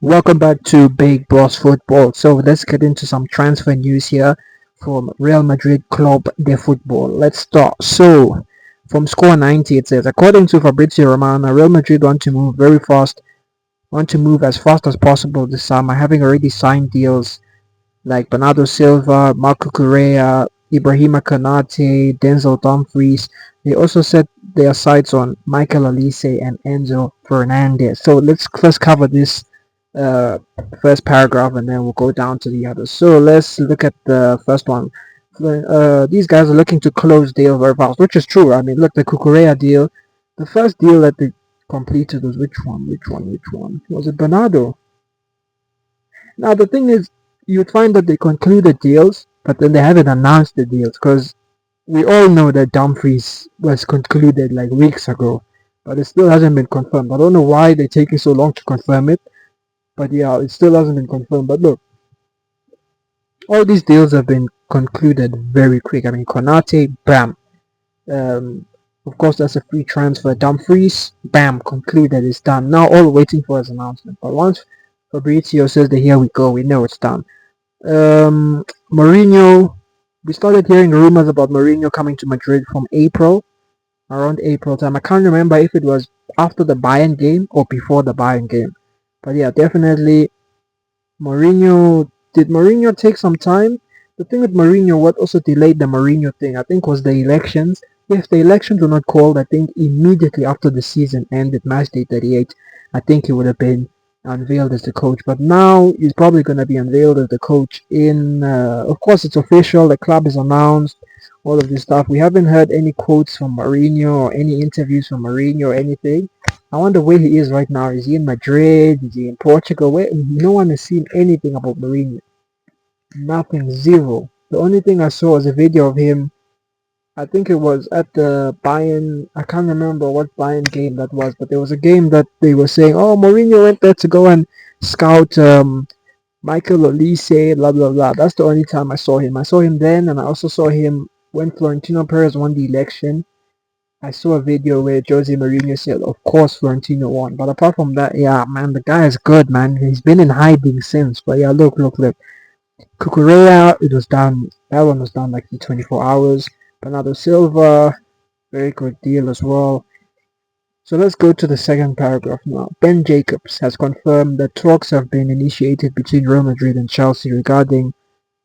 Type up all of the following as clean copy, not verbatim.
Welcome back to Big Boss Football. So let's get into some transfer news here from Real Madrid Club de Football. Let's start. So from Score 90 it says, according to Fabrizio Romano, Real Madrid want to move as fast as possible this summer, having already signed deals like Bernardo Silva, Marco Correa, Ibrahima Konate, Denzel Dumfries. They also set their sights on Michael Olise and Enzo Fernandez. So let's first cover this uh, first paragraph and then we'll go down to the others. So let's look at the first one. These guys are looking to close deal very fast, which is true. I mean, look, the Cucurella deal, the first deal that they completed was which one? Which one? Was it Bernardo? Now the thing is, you'd find that they concluded deals, but then they haven't announced the deals because we all know that Dumfries was concluded like weeks ago, but it still hasn't been confirmed. I don't know why they're taking so long to confirm it, but yeah, it still hasn't been confirmed. But look, all these deals have been concluded very quick. I mean, Konate, bam. Um, of course, that's a free transfer. Dumfries, bam, concluded. It's done. Now all waiting for his announcement. But once Fabrizio says that here we go, we know it's done. Mourinho, we started hearing rumors about Mourinho coming to Madrid from April, around April time. I can't remember if it was after the Bayern game or before the Bayern game. But yeah, definitely Mourinho. Did Mourinho take some time? The thing with Mourinho, what also delayed the Mourinho thing, I think, was the elections. If the elections were not called, I think immediately after the season ended, match day 38, I think he would have been unveiled as the coach. But now he's probably going to be unveiled as the coach in. Of course, it's official. The club is announced. All of this stuff. We haven't heard any quotes from Mourinho or any interviews from Mourinho or anything. I wonder where he is right now. Is he in Madrid? Is he in Portugal? Where no one has seen anything about Mourinho. Nothing, zero. The only thing I saw was a video of him. I think it was at the Bayern. I can't remember what Bayern game that was, but there was a game that they were saying, "Oh, Mourinho went there to go and scout Michael Olise." Blah blah blah. That's the only time I saw him. I saw him then, and I also saw him when Florentino Perez won the election. I saw a video where Jose Mourinho said, "Of course, Florentino won." But apart from that, yeah, man, the guy is good, man. He's been in hiding since. But yeah, look. Cucurella, it was done. That one was done like in 24 hours. Bernardo Silva, very good deal as well. So let's go to the second paragraph now. Ben Jacobs has confirmed that talks have been initiated between Real Madrid and Chelsea regarding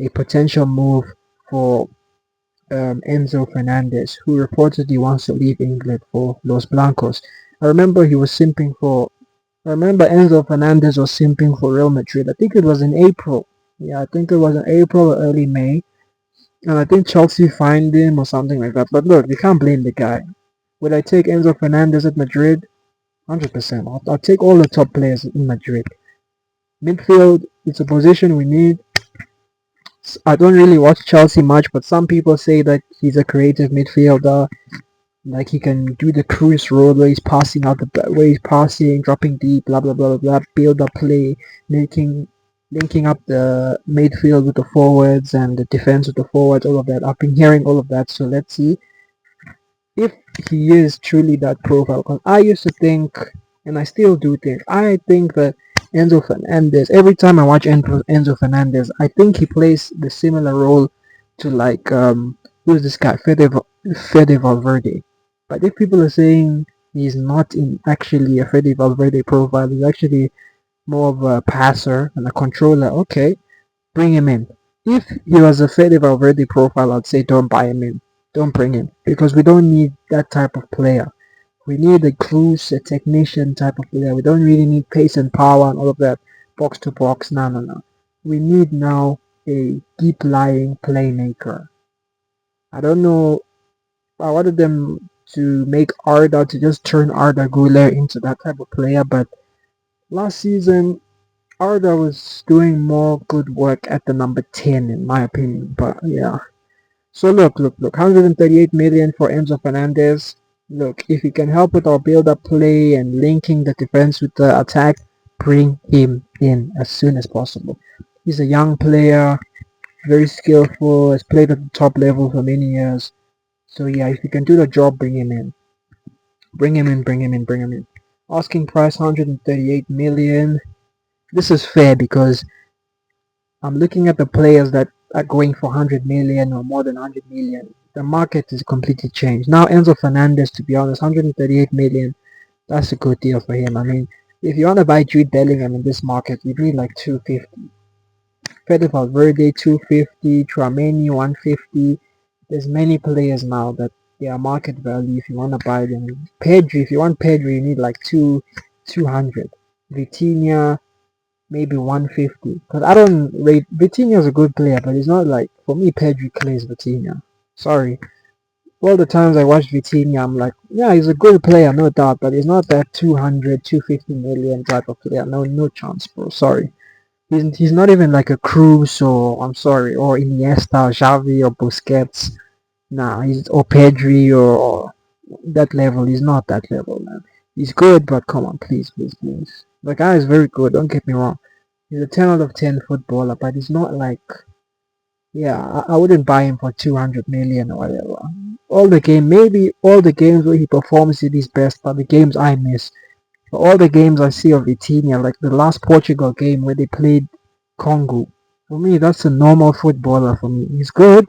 a potential move for Enzo Fernandez, who reportedly wants to leave England for Los Blancos. I remember he was simping for. I remember Enzo Fernandez was simping for Real Madrid. I think it was in April. Yeah, I think it was in April or early May. And I think Chelsea fined him or something like that. But look, we can't blame the guy. Would I take Enzo Fernandez at Madrid? 100%. I'll take all the top players in Madrid. Midfield, it's a position we need. I don't really watch Chelsea much, but some people say that he's a creative midfielder. Like he can do the cruise road where he's passing out where he's passing, dropping deep, blah blah blah blah, build up play, making linking up the midfield with the forwards and the defense with the forwards, all of that. I've been hearing all of that, so let's see if he is truly that profile. Because I used to think, and I still do think, I think that Enzo Fernandez. Every time I watch Enzo Fernandez, I think he plays the similar role to like who's this guy, Fede Valverde. But if people are saying he's not in actually a Fede Valverde profile, he's actually more of a passer and a controller, okay, bring him in. If he was a Fede Valverde profile, I'd say don't buy him in. Don't bring him. Because we don't need that type of player. We need a cruise, a technician type of player. We don't really need pace and power and all of that box to box. No. We need now a deep lying playmaker. I don't know. I wanted them to make Arda to just turn Arda Güler into that type of player, but last season Arda was doing more good work at the number 10 in my opinion. But yeah. So look, 138 million for Enzo Fernandez. Look, if he can help with our build-up play and linking the defense with the attack, bring him in as soon as possible. He's a young player, very skillful, has played at the top level for many years. So yeah, if he can do the job, bring him in. Bring him in. Asking price 138 million. This is fair because I'm looking at the players that are going for 100 million or more than 100 million. The market is completely changed. Now Enzo Fernandez, to be honest, 138 million, that's a good deal for him. I mean, if you want to buy Jude Bellingham in this market, you need like 250. Fede Valverde 250, Tchouaméni 150. There's many players now that they are market value if you want to buy them. Pedri, if you want Pedri, you need like 200. Vitinha maybe 150. Because I don't rate Vitinha is a good player, but he's not like for me. Pedri plays Vitinha. Sorry. All the times I watch Vitinha, I'm like, yeah, he's a good player, no doubt, but he's not that 200, 250 million type of player. No, no chance, bro. Sorry. He's not even like a Cruz or I'm sorry, or Iniesta, or Xavi or Busquets. Nah, he's or Pedri or that level. He's not that level, man. He's good, but come on, please, please, please. The guy is very good. Don't get me wrong. He's a 10 out of 10 footballer, but he's not like yeah. I wouldn't buy him for 200 million or whatever. Maybe all the games where he performs at his best, but the games I miss. All the games I see of Vitinha, like the last Portugal game where they played Congo, for me that's a normal footballer for me. He's good,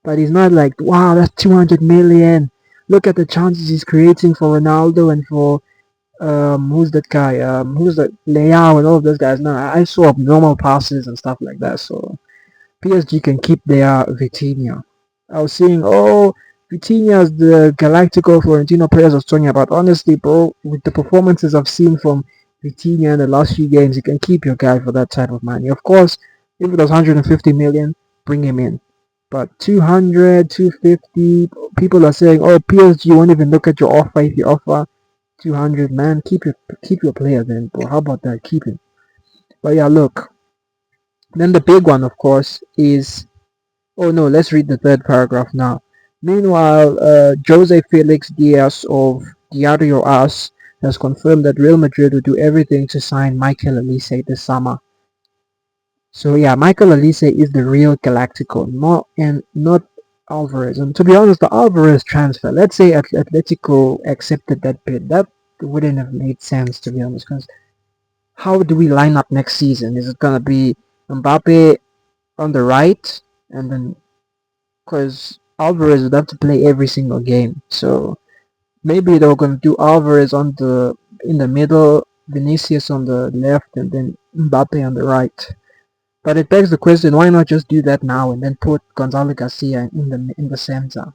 but he's not like wow, that's 200 million. Look at the chances he's creating for Ronaldo and for who's that guy? Who's that Leao and all of those guys. No, I saw normal passes and stuff like that. So PSG can keep their Vitinha. I was seeing, oh, Vitinha's the Galactico Florentino players I was talking about. Honestly, bro, with the performances I've seen from Vitinha in the last few games, you can keep your guy for that type of money. Of course, if it was 150 million, bring him in. But 200, 250, people are saying, oh, PSG won't even look at your offer if you offer 200. Man, keep your player then, bro. How about that? Keep him. But yeah, look. Then the big one, of course, is oh no, let's read the third paragraph now. Meanwhile, Jose Felix Diaz of Diario AS has confirmed that Real Madrid will do everything to sign Michael Olise this summer. So yeah, Michael Olise is the real Galactico, not Alvarez. And to be honest, the Alvarez transfer, let's say Atletico accepted that bid, that wouldn't have made sense to be honest. Because how do we line up next season? Is it gonna be Mbappe on the right, and then because Alvarez would have to play every single game. So maybe they're gonna do Alvarez on the in the middle, Vinicius on the left, and then Mbappe on the right. But it begs the question: why not just do that now and then put Gonzalo Garcia in the center?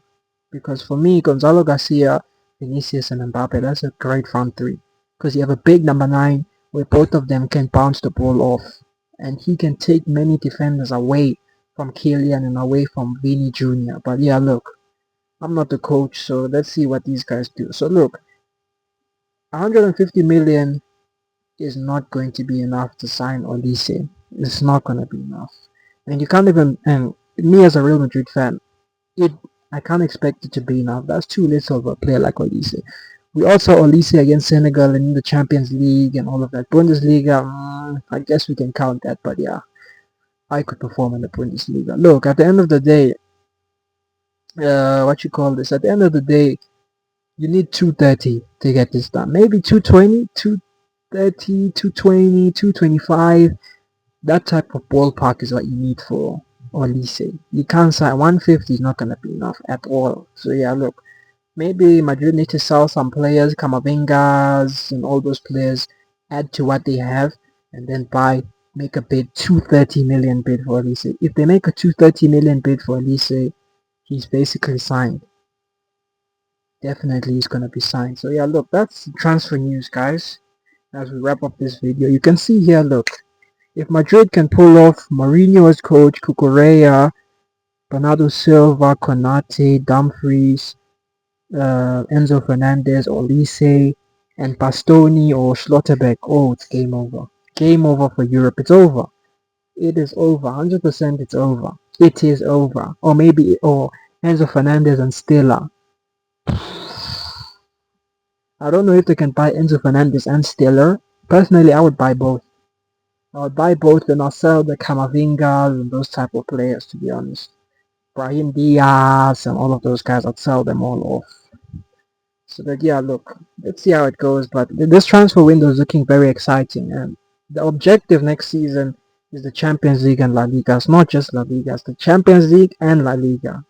Because for me, Gonzalo Garcia, Vinicius, and Mbappe, that's a great front three. Because you have a big number nine where both of them can bounce the ball off, and he can take many defenders away from Kylian and away from Vini Jr. But yeah, look, I'm not the coach, so let's see what these guys do. So look, 150 million is not going to be enough to sign Olise. It's not going to be enough, and you can't even. And me as a Real Madrid fan, it I can't expect it to be enough. That's too little of a player like Olise. We also saw Olise against Senegal in the Champions League and all of that. Bundesliga, I guess we can count that, but yeah, I could perform in the Bundesliga. Look, at the end of the day, what you call this? At the end of the day, you need 230 to get this done. Maybe 220, 230, 220, 225. That type of ballpark is what you need for Olise. You can't sign 150 is not gonna be enough at all. So yeah, look, maybe Madrid need to sell some players, Camavingas and all those players, add to what they have, and then make a bid 230 million bid for Olise. If they make a 230 million bid for Olise, he's basically signed. Definitely he's gonna be signed. So yeah, look, that's transfer news, guys. As we wrap up this video, you can see here, look, if Madrid can pull off Mourinho as coach, Cucurella, Bernardo Silva, Konate, Dumfries, Enzo Fernandez, Olise, and Bastoni or Schlotterbeck, oh, it's game over. Game over for Europe. It's over. It is over. 100% it's over. It is over. Or Enzo Fernandez and Stella. I don't know if they can buy Enzo Fernandez and Stiller. Personally, I would buy both. I would buy both and I'll sell the Camavingas and those type of players, to be honest. Brahim Diaz and all of those guys, I'd sell them all off. So that yeah, look, let's see how it goes. But this transfer window is looking very exciting, and The objective next season is the Champions League and La Liga. It's not just La Liga, it's the Champions League and La Liga.